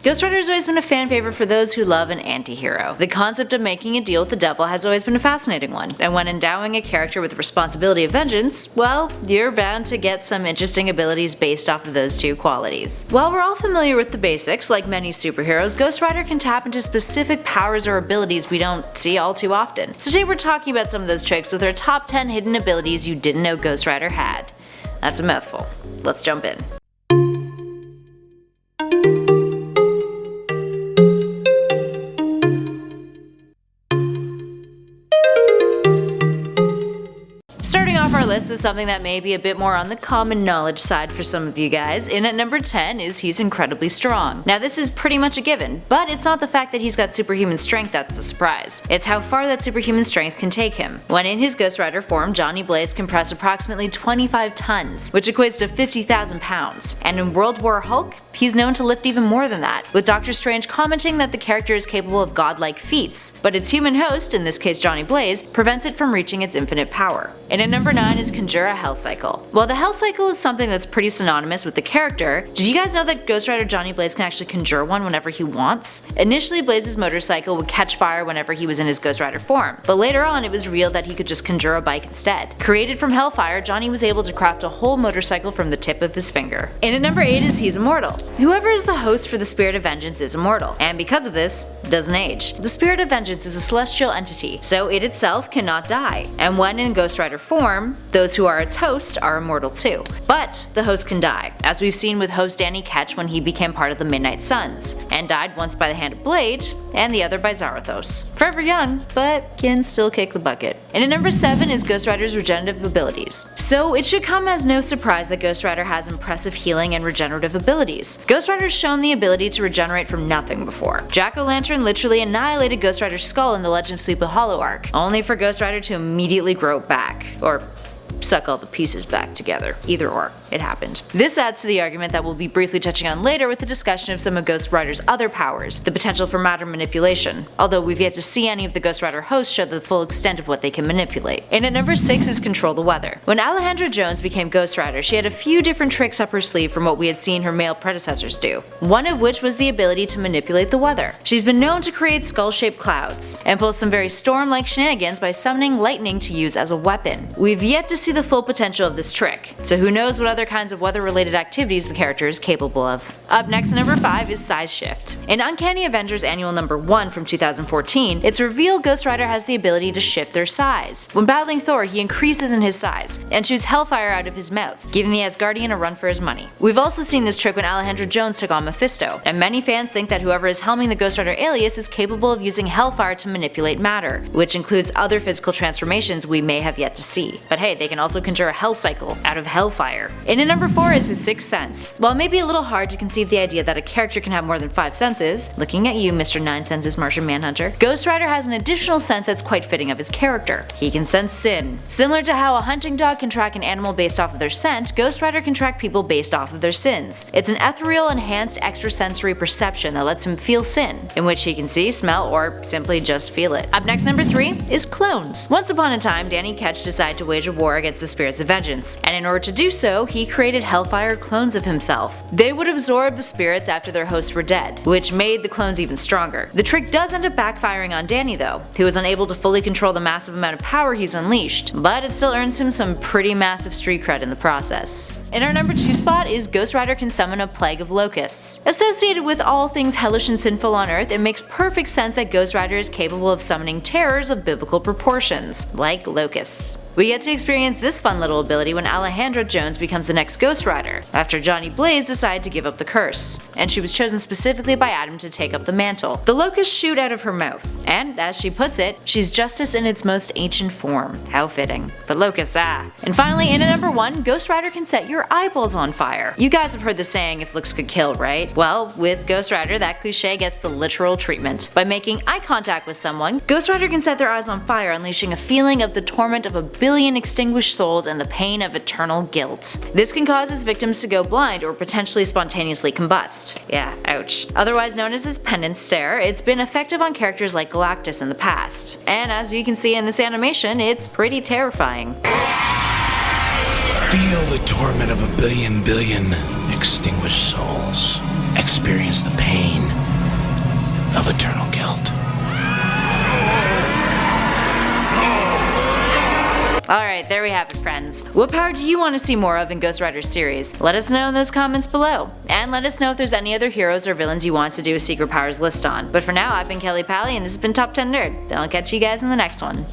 Ghost Rider has always been a fan favorite for those who love an anti-hero. The concept of making a deal with the devil has always been a fascinating one, and when endowing a character with the responsibility of vengeance, well, you're bound to get some interesting abilities based off of those two qualities. While we're all familiar with the basics, like many superheroes, Ghost Rider can tap into specific powers or abilities we don't see all too often. So today we're talking about some of those tricks with our top 10 hidden abilities you didn't know Ghost Rider had. That's a mouthful. Let's jump in. Starting off our list with something that may be a bit more on the common knowledge side for some of you guys, in at number 10 is he's incredibly strong. Now this is pretty much a given, but it's not the fact that he's got superhuman strength that's the surprise. It's how far that superhuman strength can take him. When in his Ghost Rider form, Johnny Blaze can press approximately 25 tons, which equates to 50,000 pounds. And in World War Hulk, he's known to lift even more than that, with Doctor Strange commenting that the character is capable of godlike feats, but its human host, in this case Johnny Blaze, prevents it from reaching its infinite power. And at number 9 is conjure a Hell Cycle. While the Hell Cycle is something that's pretty synonymous with the character, did you guys know that Ghost Rider Johnny Blaze can actually conjure one whenever he wants? Initially, Blaze's motorcycle would catch fire whenever he was in his Ghost Rider form, but later on it was revealed that he could just conjure a bike instead. Created from Hellfire, Johnny was able to craft a whole motorcycle from the tip of his finger. And at number 8 is he's immortal. Whoever is the host for the Spirit of Vengeance is immortal, and because of this, doesn't age. The Spirit of Vengeance is a celestial entity, so it itself cannot die, and when in Ghost Rider form, those who are its host are immortal too. But the host can die, as we've seen with host Danny Ketch when he became part of the Midnight Suns, and died once by the hand of Blade, and the other by Zarathos. Forever young, but can still kick the bucket. And at number 7 is Ghost Rider's regenerative abilities. So it should come as no surprise that Ghost Rider has impressive healing and regenerative abilities. Ghost Rider's shown the ability to regenerate from nothing before. Jack-O-Lantern literally annihilated Ghost Rider's skull in the Legend of Sleepy Hollow arc, only for Ghost Rider to immediately grow back, or suck all the pieces back together. Either or, it happened. This adds to the argument that we'll be briefly touching on later with the discussion of some of Ghost Rider's other powers, the potential for matter manipulation, although we've yet to see any of the Ghost Rider hosts show the full extent of what they can manipulate. And at number 6 is control the weather. When Alejandra Jones became Ghost Rider, she had a few different tricks up her sleeve from what we had seen her male predecessors do, one of which was the ability to manipulate the weather. She's been known to create skull-shaped clouds, and pull some very Storm-like shenanigans by summoning lightning to use as a weapon. We've yet to see the full potential of this trick, so who knows what other kinds of weather-related activities the character is capable of. Up next, number 5 is size shift. In Uncanny Avengers Annual number 1 from 2014, it's revealed Ghost Rider has the ability to shift their size. When battling Thor, he increases in his size, and shoots hellfire out of his mouth, giving the Asgardian a run for his money. We've also seen this trick when Alejandra Jones took on Mephisto, and many fans think that whoever is helming the Ghost Rider alias is capable of using hellfire to manipulate matter, which includes other physical transformations we may have yet to see. But hey, they can also conjure a Hell Cycle out of hellfire. And at number 4 is his sixth sense. While it may be a little hard to conceive the idea that a character can have more than 5 senses, looking at you Mr. 9 Senses Martian Manhunter, Ghost Rider has an additional sense that's quite fitting of his character. He can sense sin. Similar to how a hunting dog can track an animal based off of their scent, Ghost Rider can track people based off of their sins. It's an ethereal enhanced extrasensory perception that lets him feel sin, in which he can see, smell, or simply just feel it. Up next, number 3 is clones. Once upon a time, Danny Ketch decided to wage a war against the spirits of vengeance, and in order to do so, he created Hellfire clones of himself. They would absorb the spirits after their hosts were dead, which made the clones even stronger. The trick does end up backfiring on Danny though, who is unable to fully control the massive amount of power he's unleashed, but it still earns him some pretty massive street cred in the process. In our number 2 spot is Ghost Rider can summon a plague of locusts. Associated with all things hellish and sinful on Earth, it makes perfect sense that Ghost Rider is capable of summoning terrors of biblical proportions, like locusts. We get to experience this fun little ability when Alejandra Jones becomes the next Ghost Rider, after Johnny Blaze decided to give up the curse, and she was chosen specifically by Adam to take up the mantle. The locusts shoot out of her mouth, and as she puts it, she's justice in its most ancient form. How fitting. But locusts, ah. And finally, in at number 1, Ghost Rider can set your eyeballs on fire. You guys have heard the saying, if looks could kill, right? Well, with Ghost Rider, that cliche gets the literal treatment. By making eye contact with someone, Ghost Rider can set their eyes on fire, unleashing a feeling of the torment of a billion extinguished souls and the pain of eternal guilt. This can cause his victims to go blind or potentially spontaneously combust. Yeah, ouch. Otherwise known as his penance stare, it's been effective on characters like Galactus in the past. And as you can see in this animation, it's pretty terrifying. Feel the torment of a billion extinguished souls. Experience the pain of eternal guilt. Alright, there we have it, friends. What power do you want to see more of in Ghost Rider's series? Let us know in those comments below. And let us know if there's any other heroes or villains you want us to do a secret powers list on. But for now, I've been Kelly Pally, and this has been Top 10 Nerd. Then I'll catch you guys in the next one.